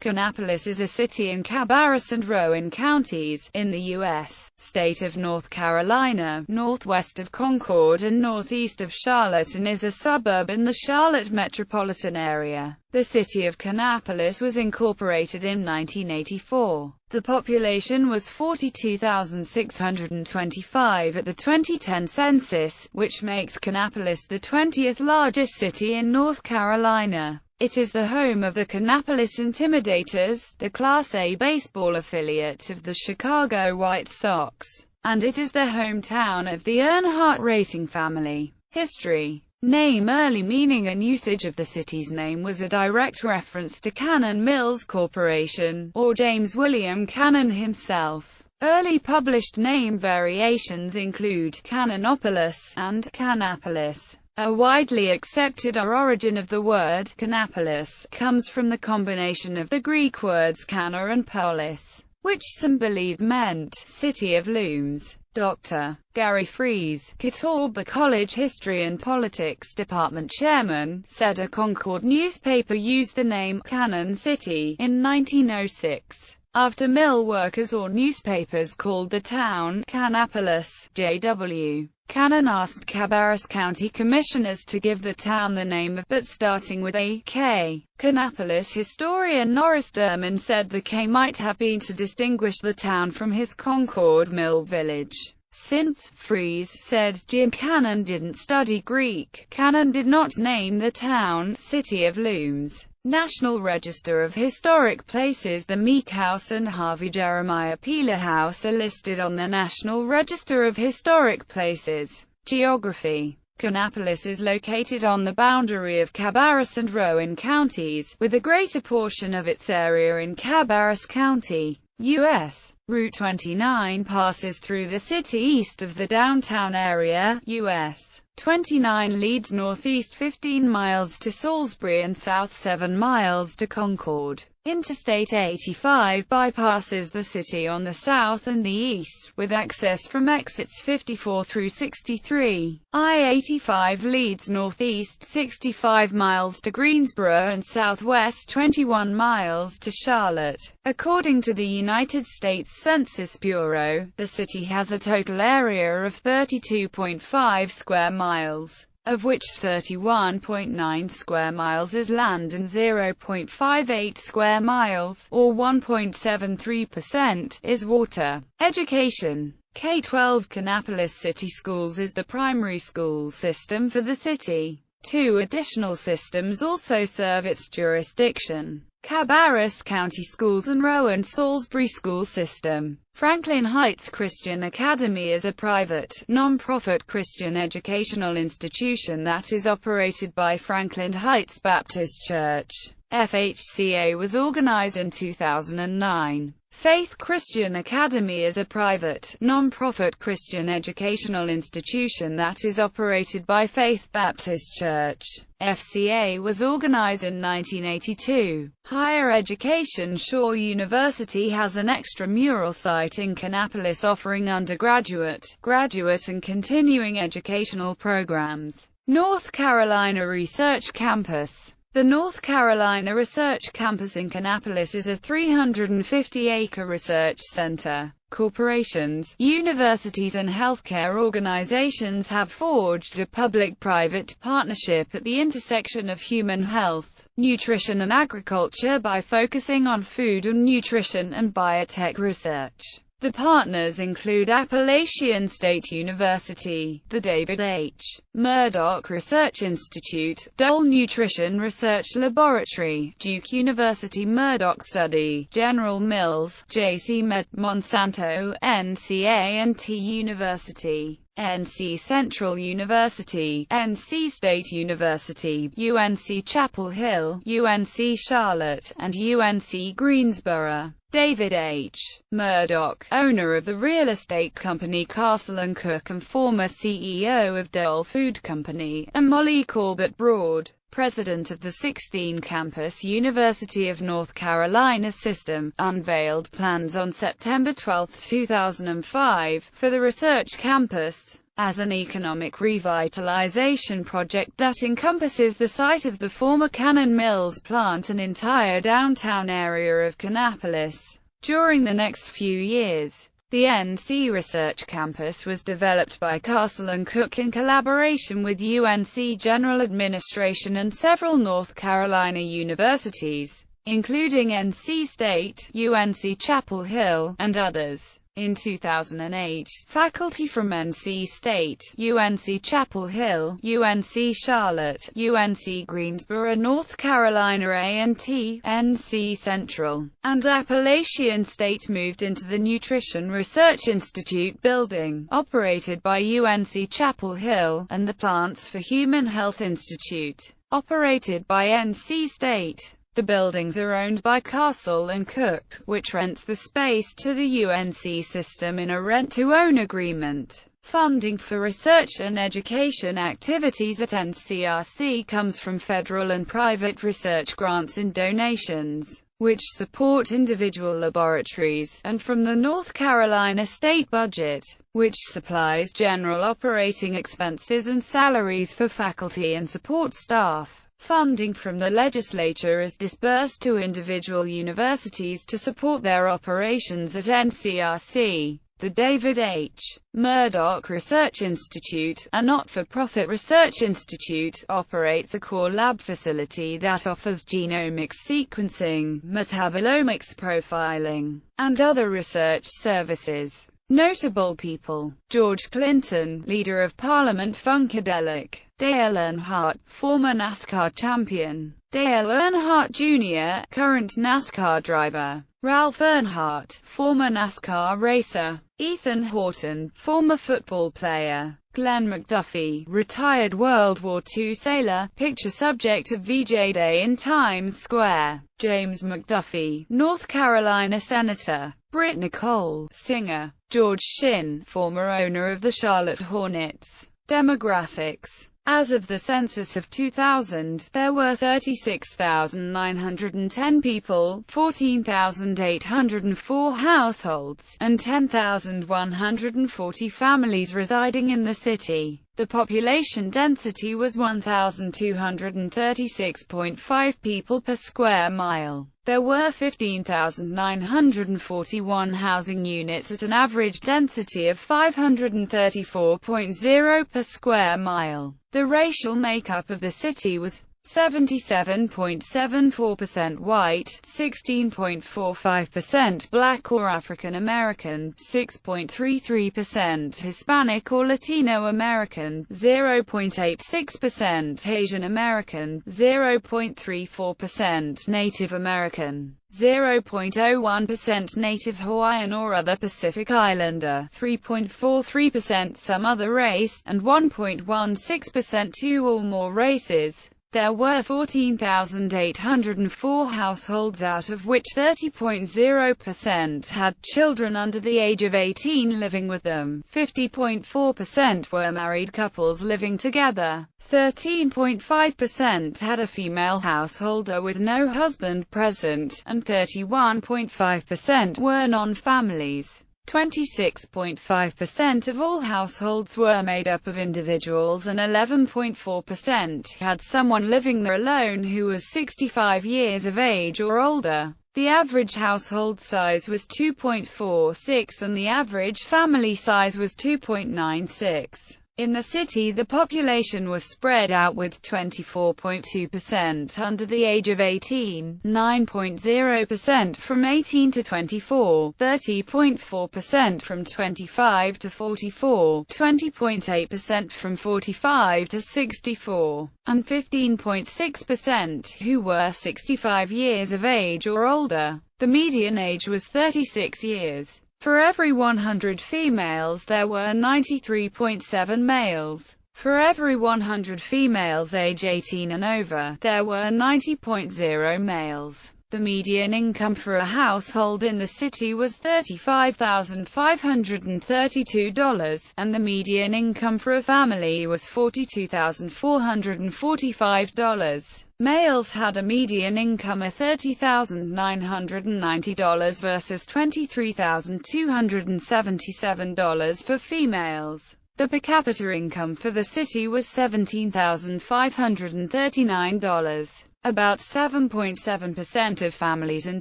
Kannapolis is a city in Cabarrus and Rowan counties, in the U.S. state of North Carolina, northwest of Concord and northeast of Charlotte, and is a suburb in the Charlotte metropolitan area. The city of Kannapolis was incorporated in 1984. The population was 42,625 at the 2010 census, which makes Kannapolis the 20th largest city in North Carolina. It is the home of the Kannapolis Intimidators, the Class A baseball affiliate of the Chicago White Sox, and it is the hometown of the Earnhardt racing family. History. Name. Early meaning and usage of the city's name was a direct reference to Cannon Mills Corporation, or James William Cannon himself. Early published name variations include Kannapolis and Kannapolis. A widely accepted origin of the word Kannapolis comes from the combination of the Greek words Kanna and polis, which some believed meant city of looms. Dr. Gary Fries, Catawba College History and Politics Department chairman, said a Concord newspaper used the name Cannon City in 1906. After mill workers or newspapers called the town Kannapolis. J.W. Cannon asked Cabarrus County commissioners to give the town the name of, but starting with a K. Kannapolis historian Norris Derman said the K might have been to distinguish the town from his Concord mill village. Since, Fries said, Jim Cannon didn't study Greek, Cannon did not name the town City of Looms. National Register of Historic Places. The Meek House and Harvey Jeremiah Peeler House are listed on the National Register of Historic Places. Geography. Kannapolis is located on the boundary of Cabarrus and Rowan counties, with a greater portion of its area in Cabarrus County, U.S. Route 29 passes through the city east of the downtown area, U.S. 29 leads northeast 15 miles to Salisbury and south 7 miles to Concord. Interstate 85 bypasses the city on the south and the east, with access from exits 54 through 63. I-85 leads northeast 65 miles to Greensboro and southwest 21 miles to Charlotte. According to the United States Census Bureau, the city has a total area of 32.5 square miles, of which 31.9 square miles is land and 0.58 square miles, or 1.73%, is water. Education. K-12 Kannapolis City Schools is the primary school system for the city. 2 additional systems also serve its jurisdiction: Cabarrus County Schools and Rowan Salisbury School System. Franklin Heights Christian Academy is a private, non-profit Christian educational institution that is operated by Franklin Heights Baptist Church. FHCA was organized in 2009. Faith Christian Academy is a private, non-profit Christian educational institution that is operated by Faith Baptist Church. FCA was organized in 1982. Higher education. Shaw University has an extramural site in Kannapolis offering undergraduate, graduate and continuing educational programs. North Carolina Research Campus. The North Carolina Research Campus in Kannapolis is a 350-acre research center. Corporations, universities and healthcare organizations have forged a public-private partnership at the intersection of human health, nutrition and agriculture by focusing on food and nutrition and biotech research. The partners include Appalachian State University, the David H. Murdoch Research Institute, Dole Nutrition Research Laboratory, Duke University Murdoch Study, General Mills, JC Med, Monsanto, NC University, NC Central University, NC State University, UNC Chapel Hill, UNC Charlotte, and UNC Greensboro. David H. Murdoch, owner of the real estate company Castle & Cook and former CEO of Dole Food Company, and Molly Corbett Broad, president of the 16-campus University of North Carolina system, unveiled plans on September 12, 2005, for the research campus. as an economic revitalization project that encompasses the site of the former Cannon Mills plant and entire downtown area of Kannapolis. During the next few years, the NC Research Campus was developed by Castle and Cooke in collaboration with UNC General Administration and several North Carolina universities, including NC State, UNC Chapel Hill, and others. In 2008, faculty from NC State, UNC Chapel Hill, UNC Charlotte, UNC Greensboro, North Carolina A&T, NC Central, and Appalachian State moved into the Nutrition Research Institute building, operated by UNC Chapel Hill, and the Plants for Human Health Institute, operated by NC State. The buildings are owned by Castle and Cooke, which rents the space to the UNC system in a rent-to-own agreement. Funding for research and education activities at NCRC comes from federal and private research grants and donations, which support individual laboratories, and from the North Carolina state budget, which supplies general operating expenses and salaries for faculty and support staff. Funding from the legislature is disbursed to individual universities to support their operations at NCRC. The David H. Murdoch Research Institute, a not-for-profit research institute, operates a core lab facility that offers genomics sequencing, metabolomics profiling, and other research services. Notable people: George Clinton, Leader of Parliament Funkadelic; Dale Earnhardt, former NASCAR champion; Dale Earnhardt Jr., current NASCAR driver; Ralph Earnhardt, former NASCAR racer; Ethan Horton, former football player; Glenn McDuffie, retired World War II sailor, picture subject of VJ Day in Times Square; James McDuffie, North Carolina senator; Britt Nicole, singer; George Shinn, former owner of the Charlotte Hornets. Demographics. As of the census of 2000, there were 36,910 people, 14,804 households, and 10,140 families residing in the city. The population density was 1,236.5 people per square mile. There were 15,941 housing units at an average density of 534.0 per square mile. The racial makeup of the city was 77.74% white, 16.45% black or African American, 6.33% Hispanic or Latino American, 0.86% Asian American, 0.34% Native American, 0.01% Native Hawaiian or other Pacific Islander, 3.43% some other race, and 1.16% two or more races. There were 14,804 households, out of which 30.0% had children under the age of 18 living with them, 50.4% were married couples living together, 13.5% had a female householder with no husband present, and 31.5% were non-families. 26.5% of all households were made up of individuals and 11.4% had someone living there alone who was 65 years of age or older. The average household size was 2.46 and the average family size was 2.96. In the city, the population was spread out with 24.2% under the age of 18, 9.0% from 18 to 24, 30.4% from 25 to 44, 20.8% from 45 to 64, and 15.6% who were 65 years of age or older. The median age was 36 years. For every 100 females there were 93.7 males. For every 100 females age 18 and over, there were 90.0 males. The median income for a household in the city was $35,532, and the median income for a family was $42,445. Males had a median income of $30,990 versus $23,277 for females. The per capita income for the city was $17,539. About 7.7% of families and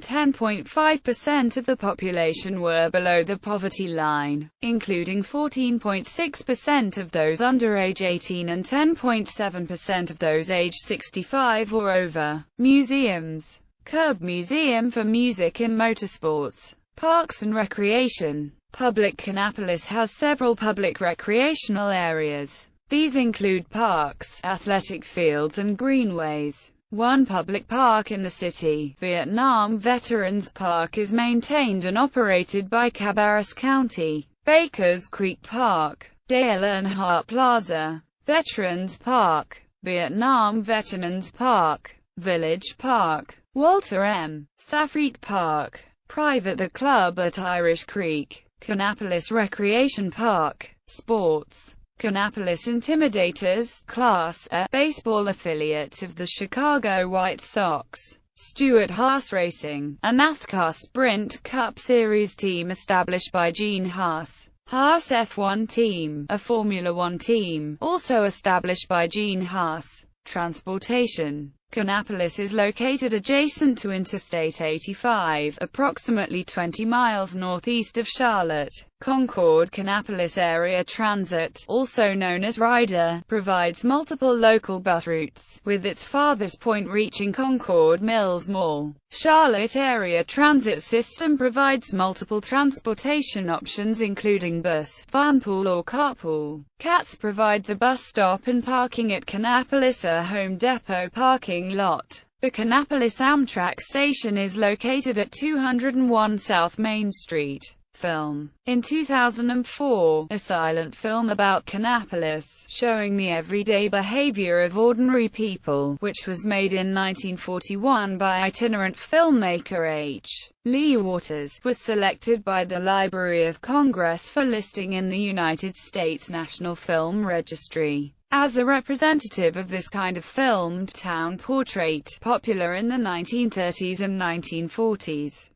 10.5% of the population were below the poverty line, including 14.6% of those under age 18 and 10.7% of those age 65 or over. Museums. Curb Museum for Music and Motorsports. Parks and Recreation. Public Kannapolis has several public recreational areas. These include parks, athletic fields and greenways. One public park in the city, Vietnam Veterans Park, is maintained and operated by Cabarrus County. Bakers Creek Park, Dale Earnhardt Plaza, Veterans Park, Vietnam Veterans Park, Village Park, Walter M. Safried Park, private The Club at Irish Creek, Kannapolis Recreation Park, Sports. Kannapolis Intimidators, Class A, baseball affiliate of the Chicago White Sox. Stewart Haas Racing, a NASCAR Sprint Cup Series team established by Gene Haas. Haas F1 team, a Formula One team, also established by Gene Haas. Transportation. Kannapolis is located adjacent to Interstate 85, approximately 20 miles northeast of Charlotte. Concord Kannapolis Area Transit, also known as Ryder, provides multiple local bus routes, with its farthest point reaching Concord Mills Mall. Charlotte Area Transit System provides multiple transportation options including bus, vanpool or carpool. CATS provides a bus stop and parking at Kannapolis, a Home Depot parking lot. The Kannapolis Amtrak station is located at 201 South Main Street. Film. In 2004, a silent film about Kannapolis, showing the everyday behavior of ordinary people, which was made in 1941 by itinerant filmmaker H. Lee Waters, was selected by the Library of Congress for listing in the United States National Film Registry as a representative of this kind of filmed town portrait, popular in the 1930s and 1940s.